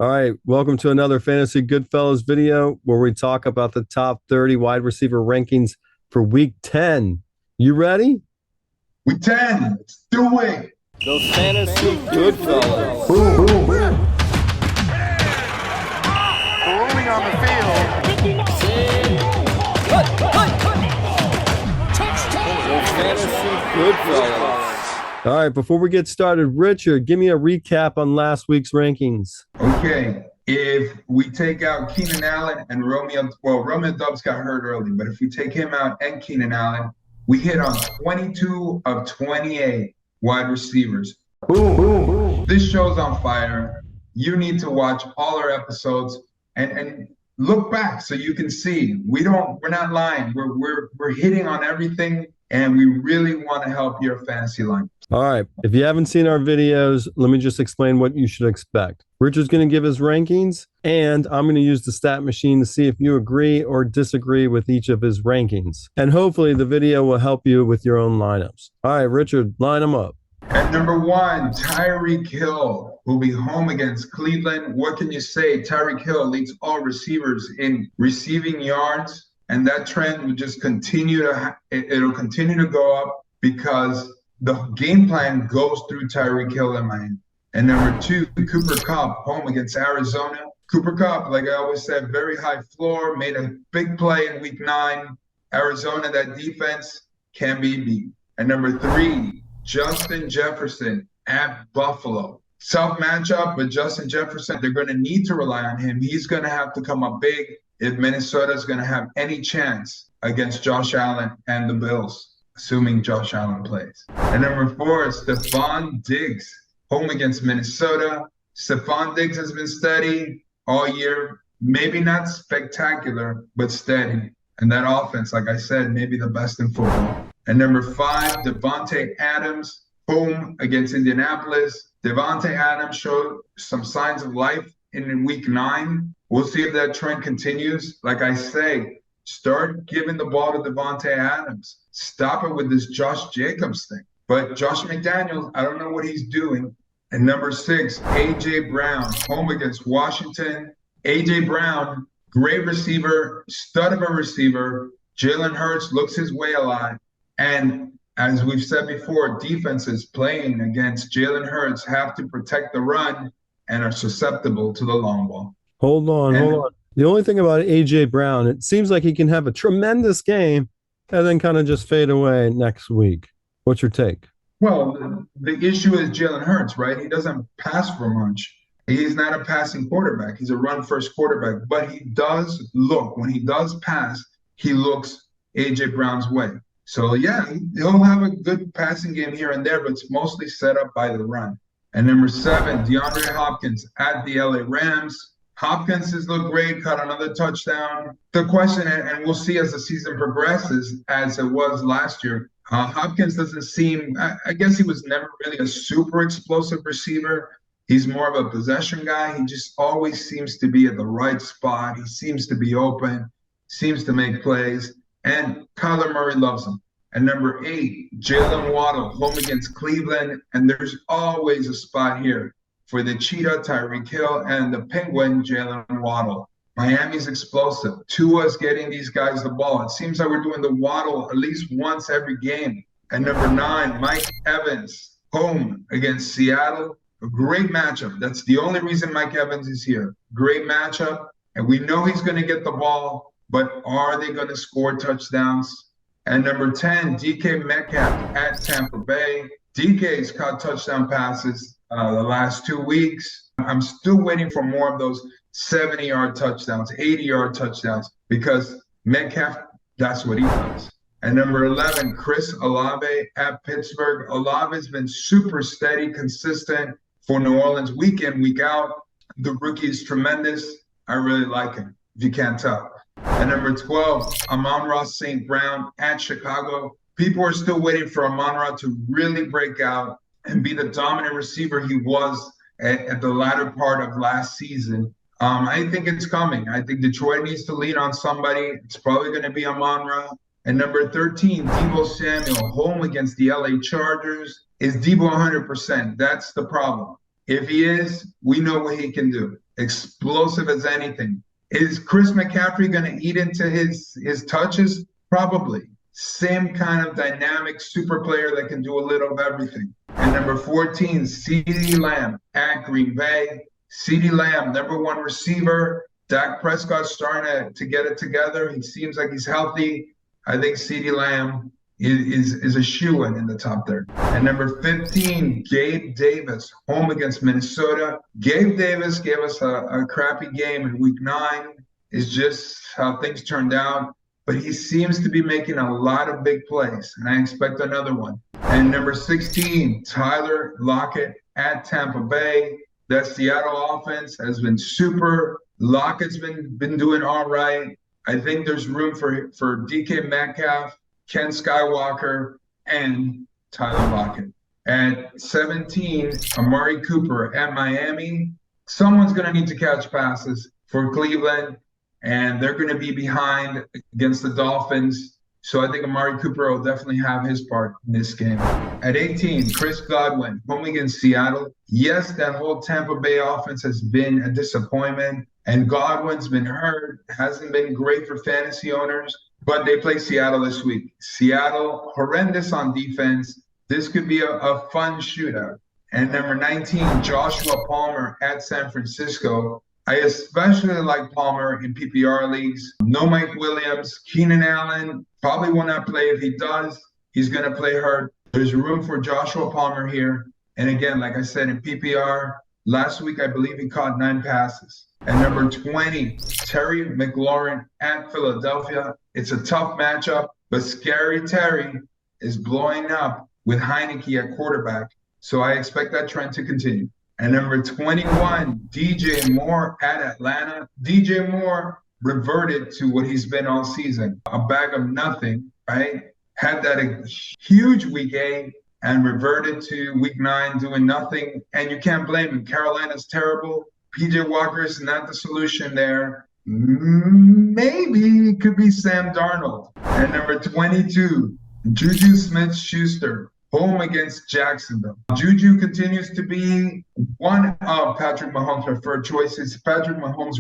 All right, welcome to another Fantasy Goodfellas video where we talk about the top 30 wide receiver rankings for week 10. You ready? Week 10, let's do it. The Fantasy Goodfellas. Boom, boom, boom. Rolling on the field. The Fantasy Goodfellas. All right, before we get started, Richard, give me a recap on last week's rankings. Okay, if we take out Keenan Allen and Romeo Doubs got hurt early, but if we take him out and Keenan Allen, we hit on 22 of 28 wide receivers. Boom, boom, boom. This show's on fire. You need to watch all our episodes and look back so you can see we're not lying. We're hitting on everything, and we really want to help your fantasy line. All right, if you haven't seen our videos, let me just explain what you should expect. Richard's going to give his rankings, and I'm going to use the stat machine to see if you agree or disagree with each of his rankings. And hopefully the video will help you with your own lineups. All right, Richard, line them up. At number 1, Tyreek Hill will be home against Cleveland. What can you say? Tyreek Hill leads all receivers in receiving yards, and that trend will just it'll continue to go up because the game plan goes through Tyreek Hill in Miami. And number 2, Cooper Kupp home against Arizona. Cooper Kupp, like I always said, very high floor, made a big play in week 9. Arizona, that defense can be beat. And number 3, Justin Jefferson at Buffalo. Tough matchup, but Justin Jefferson, they're going to need to rely on him. He's going to have to come up big if Minnesota is going to have any chance against Josh Allen and the Bills, assuming Josh Allen plays. And number 4 is Stefon Diggs, home against Minnesota. Stefon Diggs has been steady all year, maybe not spectacular, but steady. And that offense, like I said, maybe the best in football. And number 5, Davante Adams, home against Indianapolis. Davante Adams showed some signs of life in week 9. We'll see if that trend continues. Like I say, start giving the ball to Davante Adams. Stop it with this Josh Jacobs thing. But Josh McDaniels, I don't know what he's doing. And number 6, A.J. Brown, home against Washington. A.J. Brown, great receiver, stud of a receiver. Jalen Hurts looks his way a lot. And as we've said before, defenses playing against Jalen Hurts have to protect the run and are susceptible to the long ball. Hold on. The only thing about A.J. Brown, it seems like he can have a tremendous game and then kind of just fade away next week. What's your take? Well, the issue is Jalen Hurts, right? He doesn't pass for much. He's not a passing quarterback. He's a run-first quarterback. But he does look, when he does pass, he looks A.J. Brown's way. So, yeah, he'll have a good passing game here and there, but it's mostly set up by the run. And number 7, DeAndre Hopkins at the LA Rams. Hopkins has looked great, caught another touchdown. The question, and we'll see as the season progresses, as it was last year, Hopkins doesn't seem, I guess he was never really a super explosive receiver. He's more of a possession guy. He just always seems to be at the right spot. He seems to be open, seems to make plays. And Kyler Murray loves him. And number 8, Jaylen Waddle, home against Cleveland. And there's always a spot here for the Cheetah, Tyreek Hill, and the Penguin, Jaylen Waddle. Miami's explosive. Tua's getting these guys the ball. It seems like we're doing the Waddle at least once every game. And number 9, Mike Evans, home against Seattle. A great matchup. That's the only reason Mike Evans is here. Great matchup. And we know he's going to get the ball. But are they going to score touchdowns? And number 10, DK Metcalf at Tampa Bay. DK's caught touchdown passes the last 2 weeks. I'm still waiting for more of those 70-yard touchdowns, 80-yard touchdowns, because Metcalf, that's what he does. And number 11, Chris Olave at Pittsburgh. Olave's been super steady, consistent for New Orleans week in, week out. The rookie is tremendous. I really like him, if you can't tell. And number 12, Amon-Ra St. Brown at Chicago. People are still waiting for Amon-Ra to really break out and be the dominant receiver he was at the latter part of last season. I think it's coming. I think Detroit needs to lean on somebody. It's probably going to be Amon-Ra. And number 13, Deebo Samuel, home against the LA Chargers. Is Deebo 100%? That's the problem. If he is, we know what he can do. explosive as anything. Is Chris McCaffrey going to eat into his touches? Probably. Same kind of dynamic super player that can do a little of everything. And number 14, CeeDee Lamb at Green Bay. CeeDee Lamb, number 1 receiver. Dak Prescott's starting to get it together. He seems like he's healthy. I think CeeDee Lamb is a shoo-in in the top 30. And number 15, Gabe Davis, home against Minnesota. Gabe Davis gave us a crappy game in week 9. It's just how things turned out. But he seems to be making a lot of big plays, and I expect another one. And number 16, Tyler Lockett at Tampa Bay. That Seattle offense has been super. Lockett's been doing all right. I think there's room for DK Metcalf, Ken Skywalker, and Tyler Lockett. At 17, Amari Cooper at Miami. Someone's going to need to catch passes for Cleveland, and they're going to be behind against the Dolphins. So I think Amari Cooper will definitely have his part in this game. At 18, Chris Godwin, home against Seattle. Yes, that whole Tampa Bay offense has been a disappointment, and Godwin's been hurt, hasn't been great for fantasy owners, but they play Seattle this week. Seattle, horrendous on defense. This could be a fun shootout. And number 19, Joshua Palmer at San Francisco. I especially like Palmer in PPR leagues. No Mike Williams. Keenan Allen probably will not play. If he does, he's going to play hurt. There's room for Joshua Palmer here. And again, like I said, in PPR, last week I believe he caught 9 passes. And number 20, Terry McLaurin at Philadelphia. It's a tough matchup, but Scary Terry is blowing up with Heineke at quarterback. So I expect that trend to continue. And number 21, DJ Moore at Atlanta. DJ Moore reverted to what he's been all season, a bag of nothing, right? Had that a huge week 8 and reverted to week 9 doing nothing. And you can't blame him. Carolina's terrible. PJ Walker is not the solution there. Maybe it could be Sam Darnold. And number 22, Juju Smith-Schuster, home against Jacksonville. Juju continues to be one of Patrick Mahomes' preferred choices. Patrick Mahomes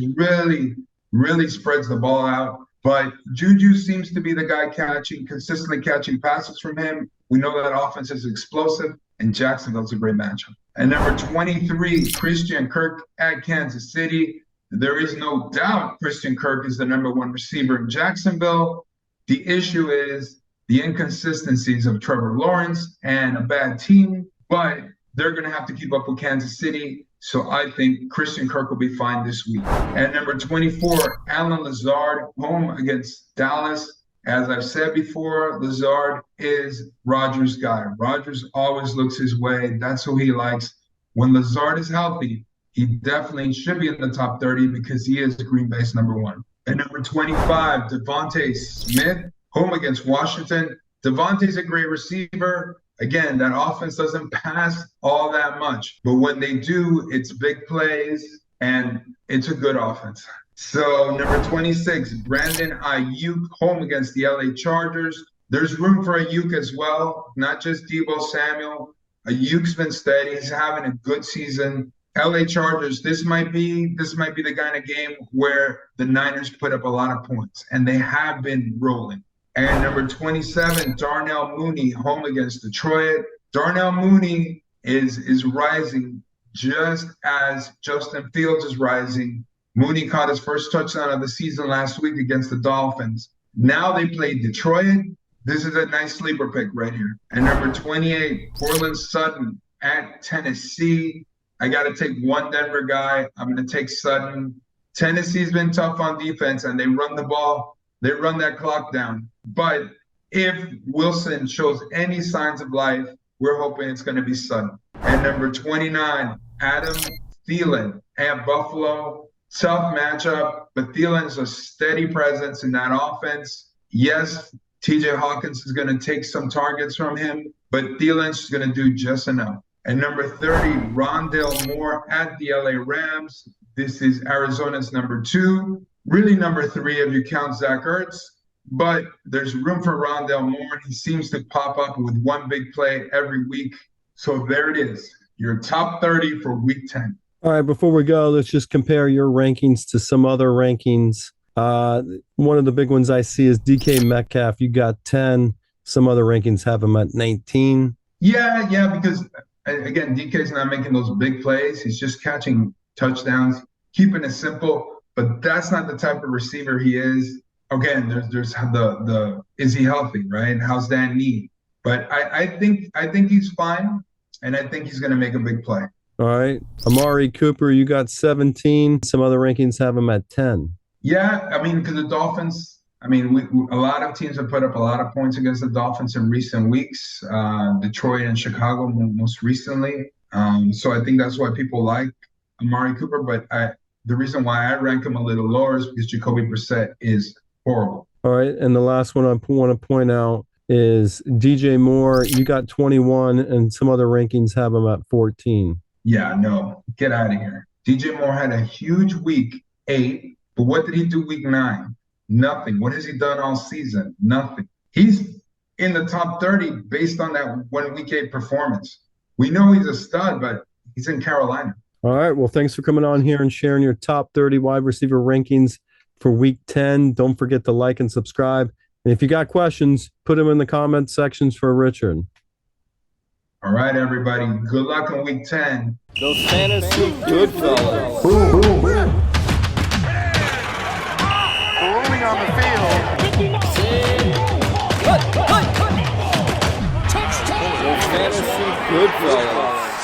really spreads the ball out, but Juju seems to be the guy consistently catching passes from him. We know that offense is explosive, and Jacksonville's a great matchup. And number 23, Christian Kirk at Kansas City. There is no doubt Christian Kirk is the number 1 receiver in Jacksonville. The issue is the inconsistencies of Trevor Lawrence and a bad team, but they're going to have to keep up with Kansas City. So I think Christian Kirk will be fine this week. And number 24, Allen Lazard, home against Dallas. As I've said before, Lazard is Rodgers' guy. Rodgers always looks his way. That's who he likes. When Lazard is healthy, he definitely should be in the top 30 because he is Green Bay's number 1. And number 25, Devontae Smith, home against Washington. Devontae's a great receiver. Again, that offense doesn't pass all that much, but when they do, it's big plays, and it's a good offense. So number 26, Brandon Ayuk, home against the LA Chargers. There's room for Ayuk as well, not just Deebo Samuel. Ayuk's been steady. He's having a good season. LA Chargers, this might be the kind of game where the Niners put up a lot of points, and they have been rolling. And number 27, Darnell Mooney, home against Detroit. Darnell Mooney is rising just as Justin Fields is rising. Mooney caught his first touchdown of the season last week against the Dolphins. Now they play Detroit. This is a nice sleeper pick right here. And number 28, Courtland Sutton at Tennessee. I got to take one Denver guy. I'm going to take Sutton. Tennessee's been tough on defense, and they run the ball. They run that clock down. But if Wilson shows any signs of life, we're hoping it's going to be Sutton. And number 29, Adam Thielen at Buffalo. Tough matchup, but Thielen's a steady presence in that offense. Yes, TJ Hawkins is going to take some targets from him, but Thielen's going to do just enough. And number 30, Rondale Moore at the LA Rams. This is Arizona's number 2. Really number 3 if you count Zach Ertz, but there's room for Rondale Moore. He seems to pop up with one big play every week. So there it is, your top 30 for week 10. All right, before we go, let's just compare your rankings to some other rankings. One of the big ones I see is DK Metcalf. You got 10. Some other rankings have him at 19. Yeah, because again, DK's not making those big plays. He's just catching touchdowns, keeping it simple. But that's not the type of receiver he is. Again, there's the is he healthy, right? How's that knee? But I think he's fine, and I think he's going to make a big play. All right, Amari Cooper, you got 17. Some other rankings have him at 10. Yeah, I mean, because the Dolphins, a lot of teams have put up a lot of points against the Dolphins in recent weeks. Detroit and Chicago most recently. So I think that's why people like Amari Cooper. But the reason why I rank him a little lower is because Jacoby Brissett is horrible. All right, and the last one I want to point out is DJ Moore. You got 21, and some other rankings have him at 14. Yeah, no, get out of here. DJ Moore had a huge week 8, but what did he do week 9? Nothing. What has he done all season? Nothing. He's in the top 30 based on that one week 8 performance. We know he's a stud, but he's in Carolina. All right, well, thanks for coming on here and sharing your top 30 wide receiver rankings for week 10. Don't forget to like and subscribe. And if you got questions, put them in the comment sections for Richard. All right, everybody. Good luck in week 10. Those fantasy good fellas. Rolling on the field. Those fantasy good fellas.